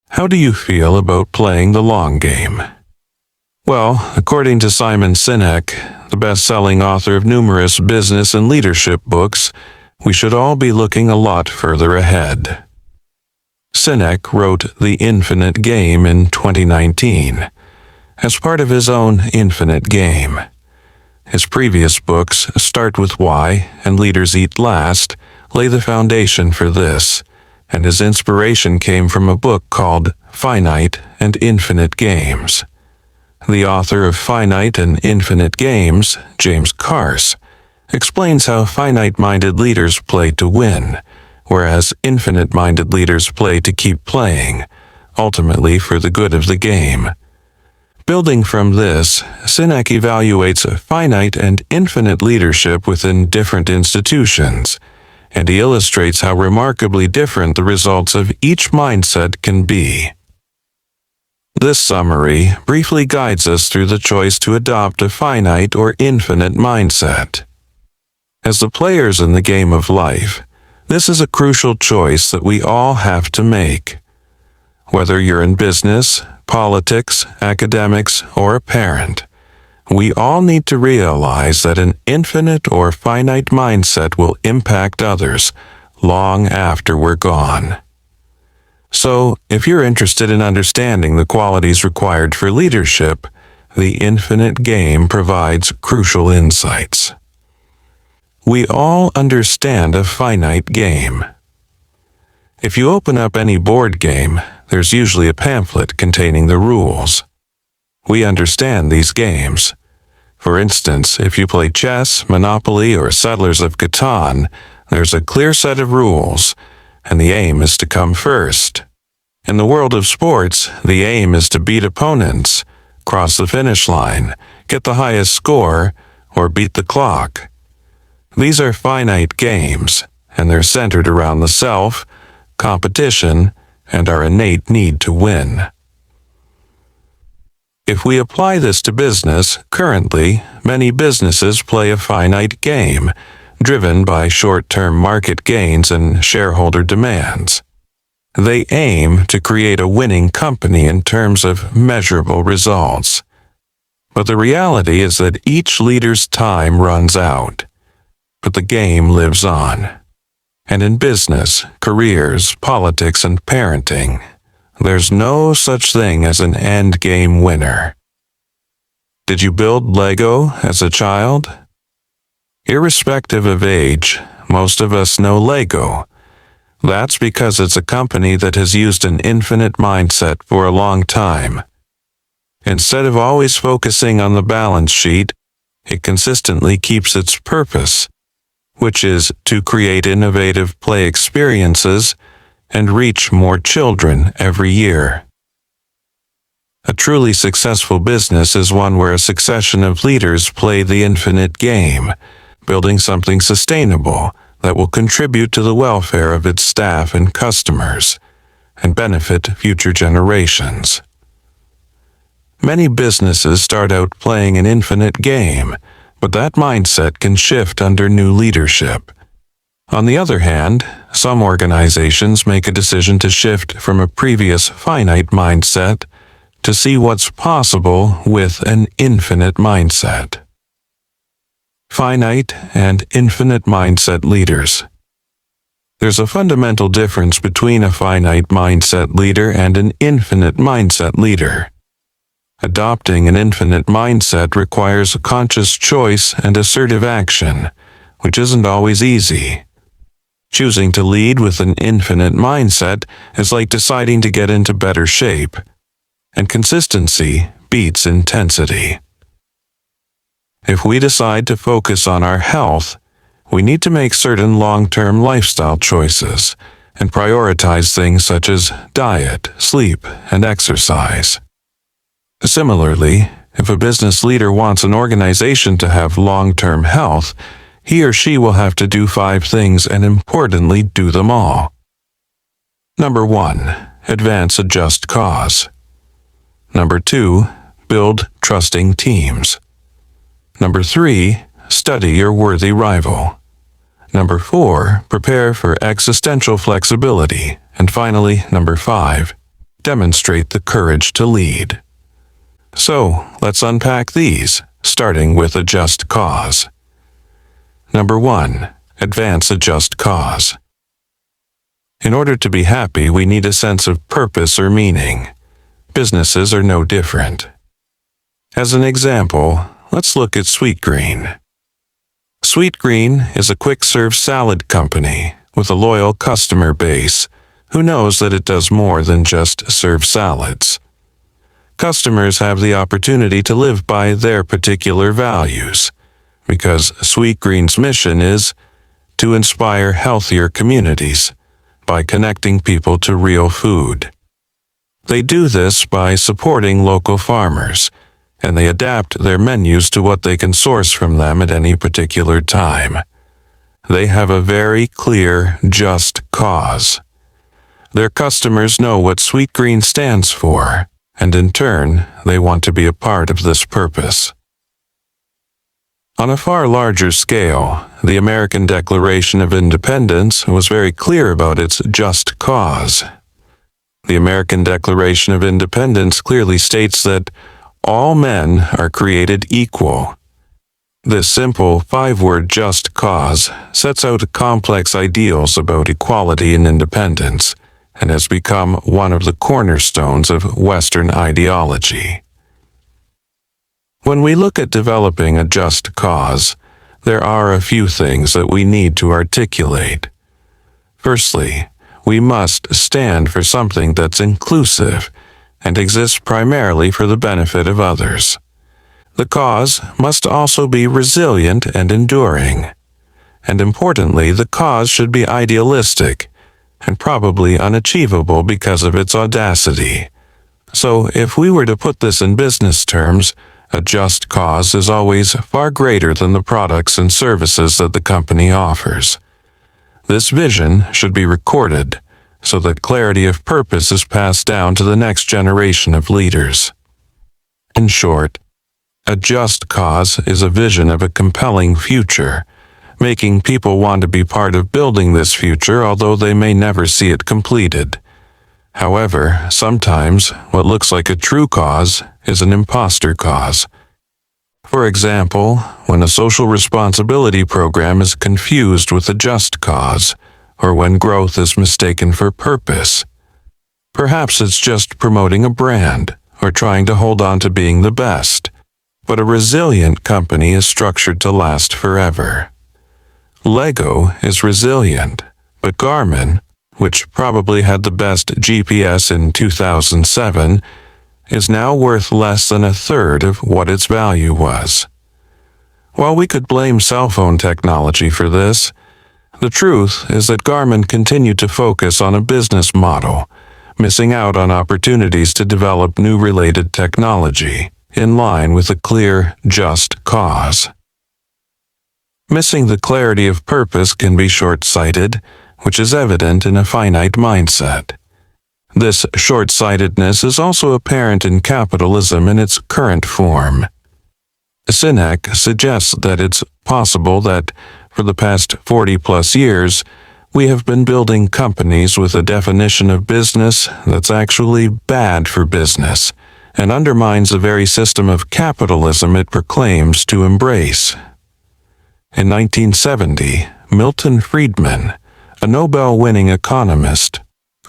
How do you feel about playing the long game? Well, according to Sinek, the best-selling author of numerous business and leadership books, we should all be looking a lot further ahead. Sinek wrote The Infinite Game in 2019 as part of his own Infinite Game. His previous books, Start With Why and Leaders Eat Last, lay the foundation for this, and his inspiration came from a book called Finite and Infinite Games. The author of Finite and Infinite Games, James Carse, explains how finite-minded leaders play to win, whereas infinite-minded leaders play to keep playing, ultimately for the good of the game. Building from this, Sinek evaluates finite and infinite leadership within different institutions, and he illustrates how remarkably different the results of each mindset can be. This summary briefly guides us through the choice to adopt a finite or infinite mindset. As the players in the game of life, this is a crucial choice that we all have to make. Whether you're in business, politics, academics, or a parent, we all need to realize that an infinite or finite mindset will impact others long after we're gone. So, if you're interested in understanding the qualities required for leadership, the Infinite Game provides crucial insights. We all understand a finite game. If you open up any board game, there's usually a pamphlet containing the rules. We understand these games. For instance, if you play chess, Monopoly, or Settlers of Catan, there's a clear set of rules, and the aim is to come first. In the world of sports, the aim is to beat opponents, cross the finish line, get the highest score, or beat the clock. These are finite games, and they're centered around the self, competition, and our innate need to win. If we apply this to business, currently, many businesses play a finite game, driven by short-term market gains and shareholder demands. They aim to create a winning company in terms of measurable results. But the reality is that each leader's time runs out, but the game lives on. And in business, careers, politics, and parenting, there's no such thing as an end-game winner. Did you build Lego as a child? Irrespective of age, most of us know Lego. That's because it's a company that has used an infinite mindset for a long time. Instead of always focusing on the balance sheet, it consistently keeps its purpose, which is to create innovative play experiences and reach more children every year. A truly successful business is one where a succession of leaders play the infinite game, building something sustainable that will contribute to the welfare of its staff and customers, and benefit future generations. Many businesses start out playing an infinite game, but that mindset can shift under new leadership. On the other hand, some organizations make a decision to shift from a previous finite mindset to see what's possible with an infinite mindset. Finite and infinite mindset leaders. There's a fundamental difference between a finite mindset leader and an infinite mindset leader. Adopting an infinite mindset requires a conscious choice and assertive action, which isn't always easy. Choosing to lead with an infinite mindset is like deciding to get into better shape, and consistency beats intensity. If we decide to focus on our health, we need to make certain long-term lifestyle choices and prioritize things such as diet, sleep, and exercise. Similarly, if a business leader wants an organization to have long-term health, he or she will have to do 5 things and importantly do them all. Number 1. Advance a just cause. Number 2. Build trusting teams. Number 3. Study your worthy rival. Number 4. Prepare for existential flexibility. And finally, number 5. demonstrate the courage to lead. So, let's unpack these, starting with a just cause. Number 1. Advance a just cause. In order to be happy, we need a sense of purpose or meaning. Businesses are no different. As an example, let's look at Sweetgreen. Sweetgreen is a quick-serve salad company with a loyal customer base who knows that it does more than just serve salads. Customers have the opportunity to live by their particular values, because Sweetgreen's mission is to inspire healthier communities by connecting people to real food. They do this by supporting local farmers, and they adapt their menus to what they can source from them at any particular time. They have a very clear, just cause. Their customers know what Sweetgreen stands for, and in turn, they want to be a part of this purpose. On a far larger scale, the American Declaration of Independence was very clear about its just cause. The American Declaration of Independence clearly states that all men are created equal. This simple 5-word just cause sets out complex ideals about equality and independence, and has become one of the cornerstones of Western ideology. When we look at developing a just cause, there are a few things that we need to articulate. Firstly, we must stand for something that's inclusive and exists primarily for the benefit of others. The cause must also be resilient and enduring. And importantly, the cause should be idealistic and probably unachievable because of its audacity. So, if we were to put this in business terms, a just cause is always far greater than the products and services that the company offers. This vision should be recorded so that clarity of purpose is passed down to the next generation of leaders. In short, a just cause is a vision of a compelling future, making people want to be part of building this future, although they may never see it completed. However, sometimes what looks like a true cause is an imposter cause. For example, when a social responsibility program is confused with a just cause, or when growth is mistaken for purpose. Perhaps it's just promoting a brand, or trying to hold on to being the best. But a resilient company is structured to last forever. Lego is resilient, but Garmin, which probably had the best GPS in 2007, is now worth less than a third of what its value was. While we could blame cell phone technology for this, the truth is that Garmin continued to focus on a business model, missing out on opportunities to develop new related technology, in line with a clear, just cause. Missing the clarity of purpose can be short-sighted, which is evident in a finite mindset. This short-sightedness is also apparent in capitalism in its current form. Sinek suggests that it's possible that, for the past 40-plus years, we have been building companies with a definition of business that's actually bad for business, and undermines the very system of capitalism it proclaims to embrace. In 1970, Milton Friedman, a Nobel-winning economist,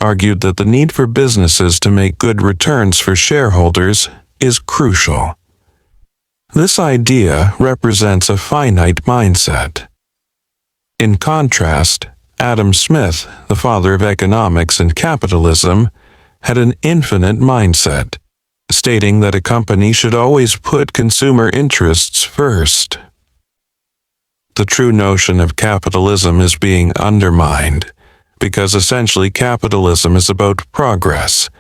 argued that the need for businesses to make good returns for shareholders is crucial. This idea represents a finite mindset. In contrast, Adam Smith, the father of economics and capitalism, had an infinite mindset, stating that a company should always put consumer interests first. The true notion of capitalism is being undermined, because essentially capitalism is about progress.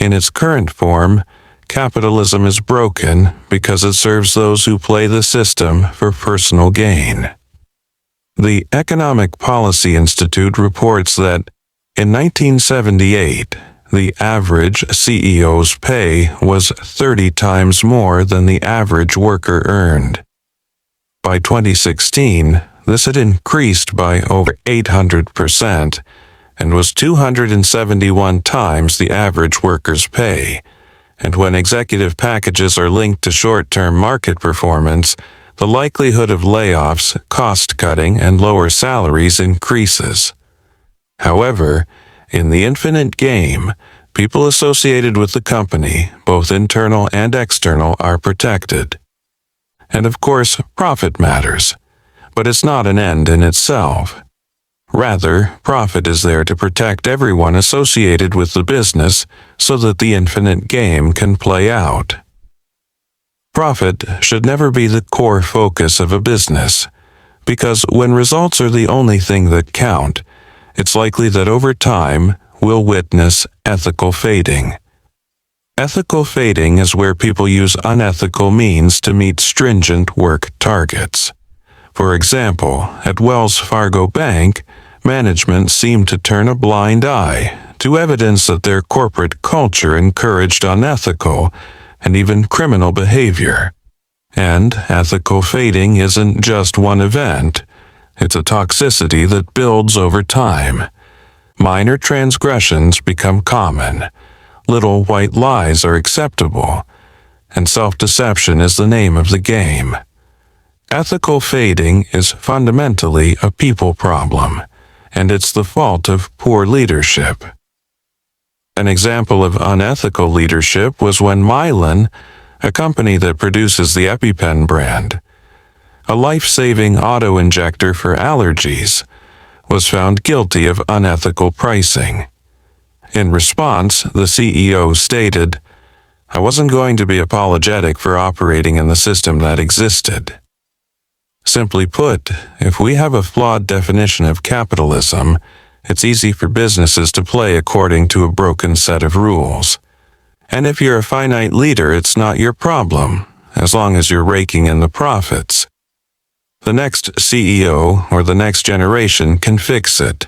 In its current form, capitalism is broken because it serves those who play the system for personal gain. The Economic Policy Institute reports that, in 1978, the average CEO's pay was 30 times more than the average worker earned. By 2016, this had increased by over 800%, and was 271 times the average worker's pay. And when executive packages are linked to short-term market performance, the likelihood of layoffs, cost-cutting, and lower salaries increases. However, in the infinite game, people associated with the company, both internal and external, are protected. And of course, profit matters, but it's not an end in itself. Rather, profit is there to protect everyone associated with the business so that the infinite game can play out. Profit should never be the core focus of a business, because when results are the only thing that count, it's likely that over time we'll witness ethical fading. Ethical fading is where people use unethical means to meet stringent work targets. For example, at Wells Fargo Bank, management seemed to turn a blind eye to evidence that their corporate culture encouraged unethical and even criminal behavior. And ethical fading isn't just one event. It's a toxicity that builds over time. Minor transgressions become common. Little white lies are acceptable. And self-deception is the name of the game. Ethical fading is fundamentally a people problem, and it's the fault of poor leadership. An example of unethical leadership was when Mylan, a company that produces the EpiPen brand, a life-saving auto-injector for allergies, was found guilty of unethical pricing. In response, the CEO stated, "I wasn't going to be apologetic for operating in the system that existed." Simply put, if we have a flawed definition of capitalism, it's easy for businesses to play according to a broken set of rules. And if you're a finite leader, it's not your problem, as long as you're raking in the profits. The next CEO or the next generation can fix it.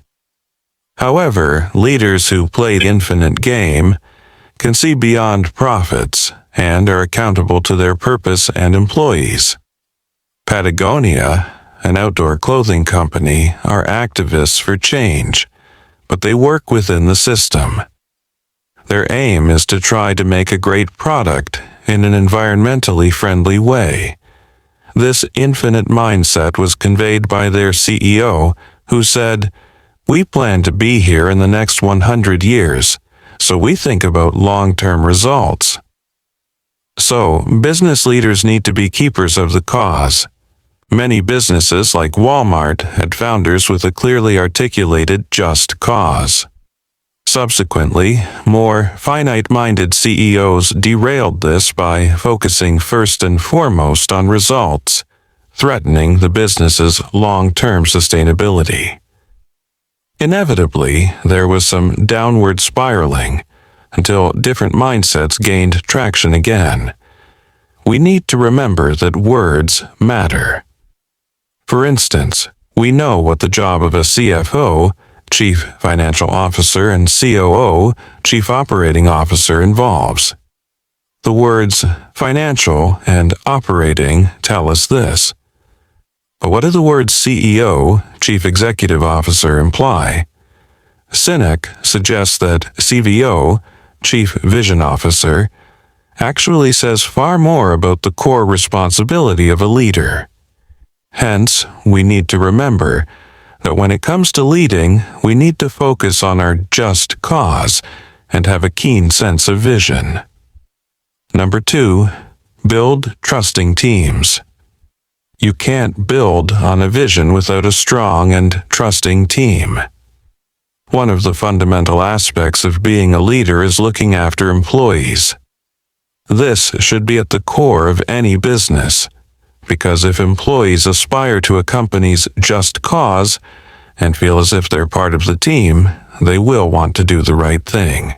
However, leaders who play the infinite game can see beyond profits and are accountable to their purpose and employees. Patagonia, an outdoor clothing company, are activists for change, but they work within the system. Their aim is to try to make a great product in an environmentally friendly way. This infinite mindset was conveyed by their CEO, who said, "We plan to be here in the next 100 years, so we think about long-term results." So, business leaders need to be keepers of the cause. Many businesses like Walmart had founders with a clearly articulated just cause. Subsequently, more finite-minded CEOs derailed this by focusing first and foremost on results, threatening the business's long-term sustainability. Inevitably, there was some downward spiraling until different mindsets gained traction again. We need to remember that words matter. For instance, we know what the job of a CFO, Chief Financial Officer, and COO, Chief Operating Officer, involves. The words financial and operating tell us this. But what do the words CEO, Chief Executive Officer, imply? Sinek suggests that CVO, Chief Vision Officer, actually says far more about the core responsibility of a leader. Hence, we need to remember that when it comes to leading, we need to focus on our just cause and have a keen sense of vision. Number 2, build trusting teams. You can't build on a vision without a strong and trusting team. One of the fundamental aspects of being a leader is looking after employees. This should be at the core of any business, because if employees aspire to a company's just cause and feel as if they're part of the team, they will want to do the right thing.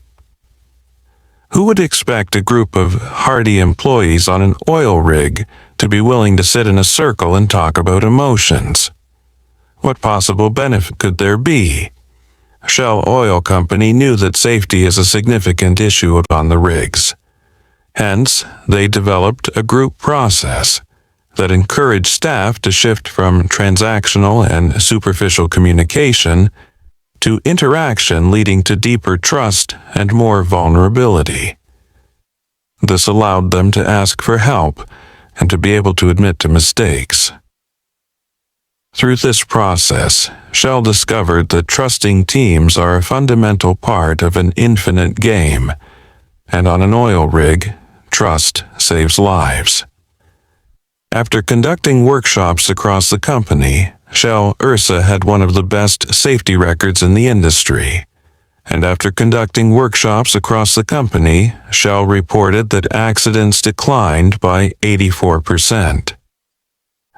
Who would expect a group of hardy employees on an oil rig to be willing to sit in a circle and talk about emotions? What possible benefit could there be? Shell Oil Company knew that safety is a significant issue on the rigs. Hence, they developed a group process that encouraged staff to shift from transactional and superficial communication to interaction leading to deeper trust and more vulnerability. This allowed them to ask for help and to be able to admit to mistakes. Through this process, Shell discovered that trusting teams are a fundamental part of an infinite game, and on an oil rig, trust saves lives. After conducting workshops across the company, Shell Ursa had one of the best safety records in the industry. And after conducting workshops across the company, Shell reported that accidents declined by 84%.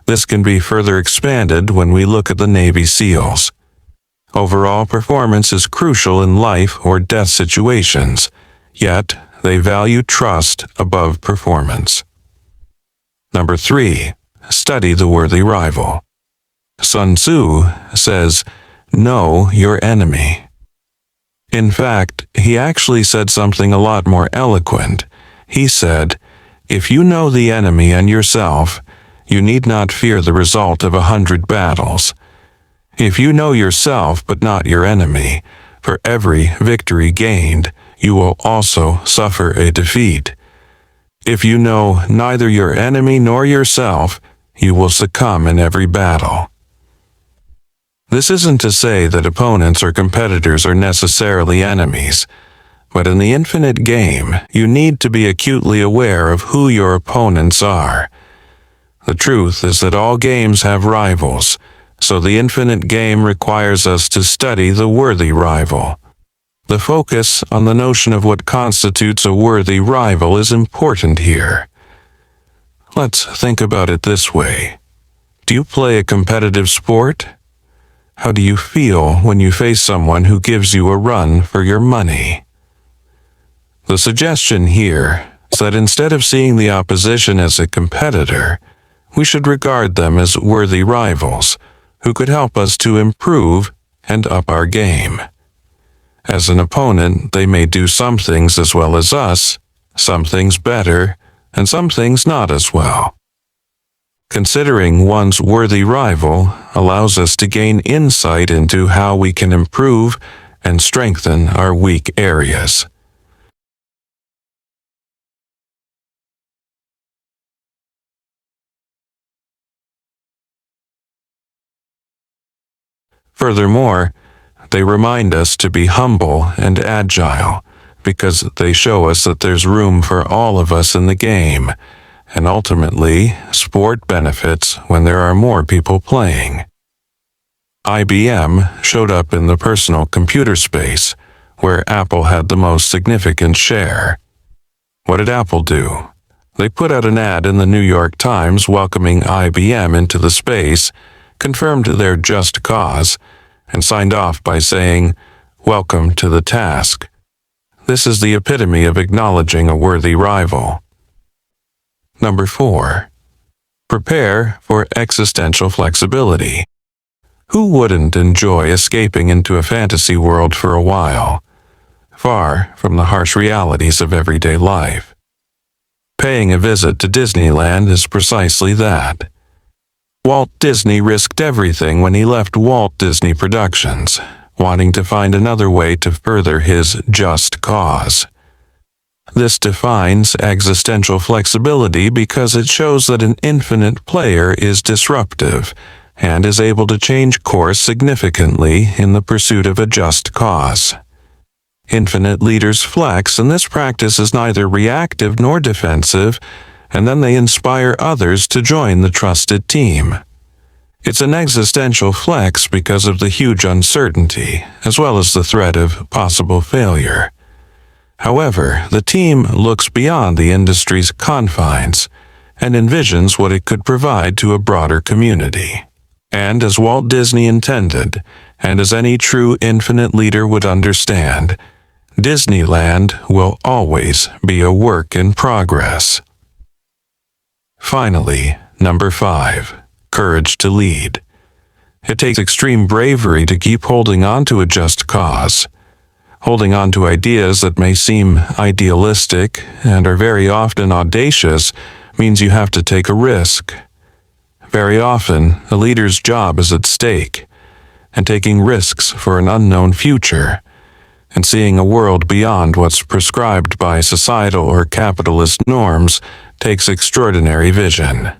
This can be further expanded when we look at the Navy SEALs. Overall performance is crucial in life or death situations, yet they value trust above performance. Number 3, study the worthy rival. Sun Tzu says, "Know your enemy." In fact, he actually said something a lot more eloquent. He said, "If you know the enemy and yourself, you need not fear the result of 100 battles. If you know yourself but not your enemy, for every victory gained, you will also suffer a defeat. If you know neither your enemy nor yourself, you will succumb in every battle." This isn't to say that opponents or competitors are necessarily enemies, but in the infinite game, you need to be acutely aware of who your opponents are. The truth is that all games have rivals, so the infinite game requires us to study the worthy rival. The focus on the notion of what constitutes a worthy rival is important here. Let's think about it this way. Do you play a competitive sport? How do you feel when you face someone who gives you a run for your money? The suggestion here is that instead of seeing the opposition as a competitor, we should regard them as worthy rivals who could help us to improve and up our game. As an opponent, they may do some things as well as us, some things better, and some things not as well. Considering one's worthy rival allows us to gain insight into how we can improve and strengthen our weak areas. Furthermore, they remind us to be humble and agile because they show us that there's room for all of us in the game. And ultimately, sport benefits when there are more people playing. IBM showed up in the personal computer space, where Apple had the most significant share. What did Apple do? They put out an ad in the New York Times welcoming IBM into the space, confirmed their just cause, and signed off by saying, "Welcome to the task." This is the epitome of acknowledging a worthy rival. Number 4, prepare for existential flexibility. Who wouldn't enjoy escaping into a fantasy world for a while, far from the harsh realities of everyday life? Paying a visit to Disneyland is precisely that. Walt Disney risked everything when he left Walt Disney Productions, wanting to find another way to further his just cause. This defines existential flexibility because it shows that an infinite player is disruptive and is able to change course significantly in the pursuit of a just cause. Infinite leaders flex, and this practice is neither reactive nor defensive, and then they inspire others to join the trusted team. It's an existential flex because of the huge uncertainty, as well as the threat of possible failure. However, the team looks beyond the industry's confines and envisions what it could provide to a broader community. And as Walt Disney intended, and as any true infinite leader would understand, Disneyland will always be a work in progress. Finally, number 5, courage to lead. It takes extreme bravery to keep holding on to a just cause. Holding on to ideas that may seem idealistic and are very often audacious means you have to take a risk. Very often, a leader's job is at stake. and taking risks for an unknown future, and seeing a world beyond what's prescribed by societal or capitalist norms takes extraordinary vision.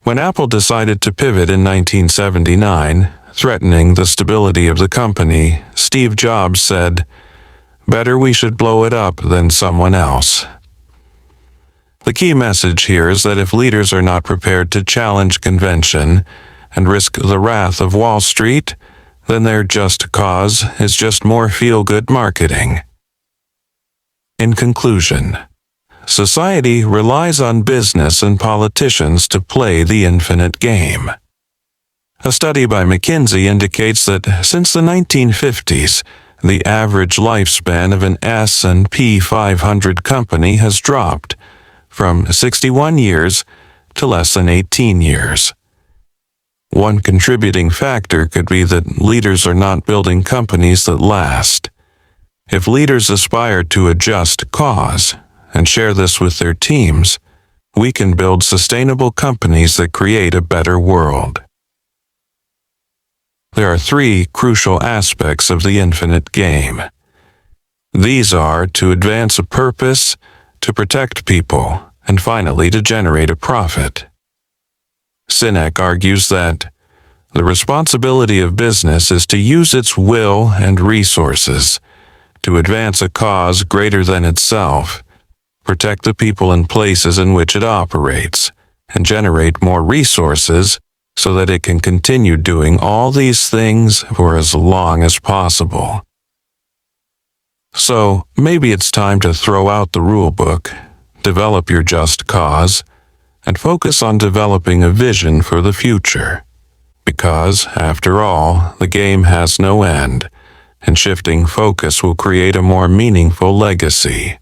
When Apple decided to pivot in 1979, threatening the stability of the company, Steve Jobs said, "Better we should blow it up than someone else." The key message here is that if leaders are not prepared to challenge convention and risk the wrath of Wall Street, then their just cause is just more feel-good marketing. In conclusion, society relies on business and politicians to play the infinite game. A study by McKinsey indicates that since the 1950s, the average lifespan of an S&P 500 company has dropped from 61 years to less than 18 years. One contributing factor could be that leaders are not building companies that last. If leaders aspire to a just cause and share this with their teams, we can build sustainable companies that create a better world. There are three crucial aspects of the infinite game. These are to advance a purpose, to protect people, and finally to generate a profit. Sinek argues that the responsibility of business is to use its will and resources to advance a cause greater than itself, protect the people and places in which it operates, and generate more resources so that it can continue doing all these things for as long as possible. So, maybe it's time to throw out the rule book, develop your just cause, and focus on developing a vision for the future. Because, after all, the game has no end, and shifting focus will create a more meaningful legacy.